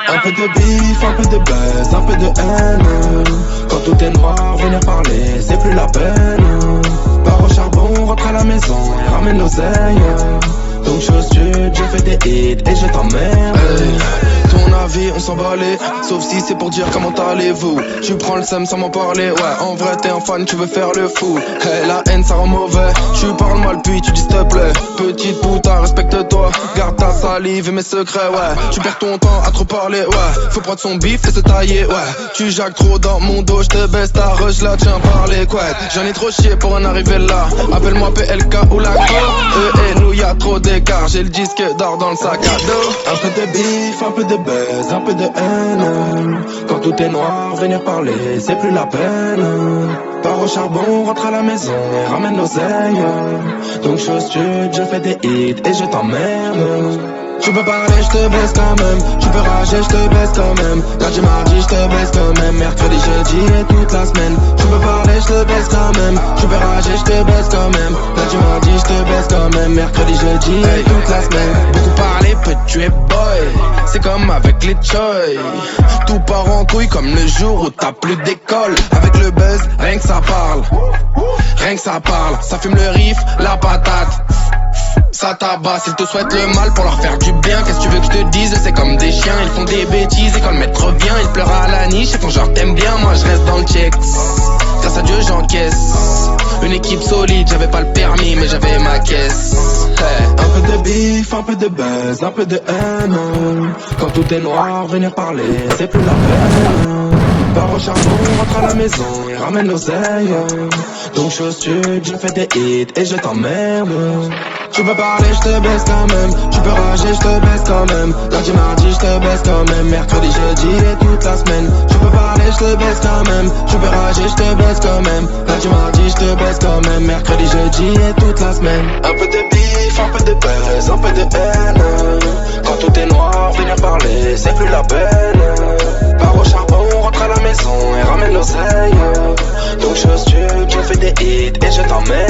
Un peu de bif, un peu de buzz, un peu de haine. Quand tout est noir, venir parler, c'est plus la peine. Pars au charbon, rentre à la maison et ramène l'oseille. Donc je sud, je fais des hits et je t'emmerde. Ton avis, on s'en balait. Sauf si c'est pour dire comment allez-vous. Tu prends le seum sans m'en parler. Ouais, en vrai t'es un fan, tu veux faire le fou. Hey, la haine ça rend mauvais. Tu parles mal puis tu dis s'il te plaît. Petite putain, respecte-toi. Garde ta salive et mes secrets, ouais. Tu perds ton temps à trop parler, ouais. Faut prendre son bif et se tailler, ouais. Tu jacques trop dans mon dos, je te baisse ta rush là, tiens par les couettes. J'en ai trop chié pour en arriver là. Appelle-moi PLK ou la et nous y'a trop d'écart. J'ai le disque d'or dans le sac à dos. Un peu de bif, un peu de buzz, un peu de haine. Quand tout est noir, venir parler, c'est plus la peine. Pars au charbon, rentre à la maison et ramène l'oseille. Donc je sud, je fais des hits et je t'emmerde. Tu peux parler, je te baisse quand même. Tu peux rager, je te baisse quand même. Lundi, mardi, je te baisse quand même. Mercredi, jeudi et toute la semaine. Tu peux parler, je te baisse quand même. Tu peux rager, je te baisse quand même. Lundi, mardi, je te baisse quand même. Mercredi, jeudi et toute la semaine. Beaucoup parler peut tuer boy. C'est comme avec les choy. Tout part en couille comme le jour où t'as plus d'école. Avec le buzz, rien que ça parle. Rien que ça parle. Ça fume le riff, la patate. Ça tabasse, ils te souhaitent le mal pour leur faire du bien. Qu'est-ce que tu veux que je te dise? C'est comme des chiens, ils font des bêtises et quand le maître revient, ils pleurent à la niche et font genre t'aimes bien, moi je reste dans le check. Grâce à Dieu j'encaisse. Une équipe solide, j'avais pas le permis mais j'avais ma caisse. Hey. Un peu de bif, un peu de buzz, un peu de haine. Quand tout est noir, venir parler, c'est plus la peine. Pars au charbon, rentre à la maison et ramène l'oseille. Donc je sud, je fais des hits et je t'emmerde. Tu peux parler, je te baisse quand même. Tu peux rager, je te baisse quand même. Lundi, mardi, je te baisse quand même. Mercredi, jeudi et toute la semaine. Tu peux parler, je te baisse quand même. Tu peux rager, je te baisse quand même. Lundi, mardi, je te baisse quand même. Mercredi, jeudi et toute la semaine. Un peu de bif, un peu de buzz, un peu de haine. Quand tout est noir, venir parler, c'est plus la peine. Pars au charbon, rentre à la maison et ramène l'oseille. Donc je sud, je fais des hits et je t'emmène.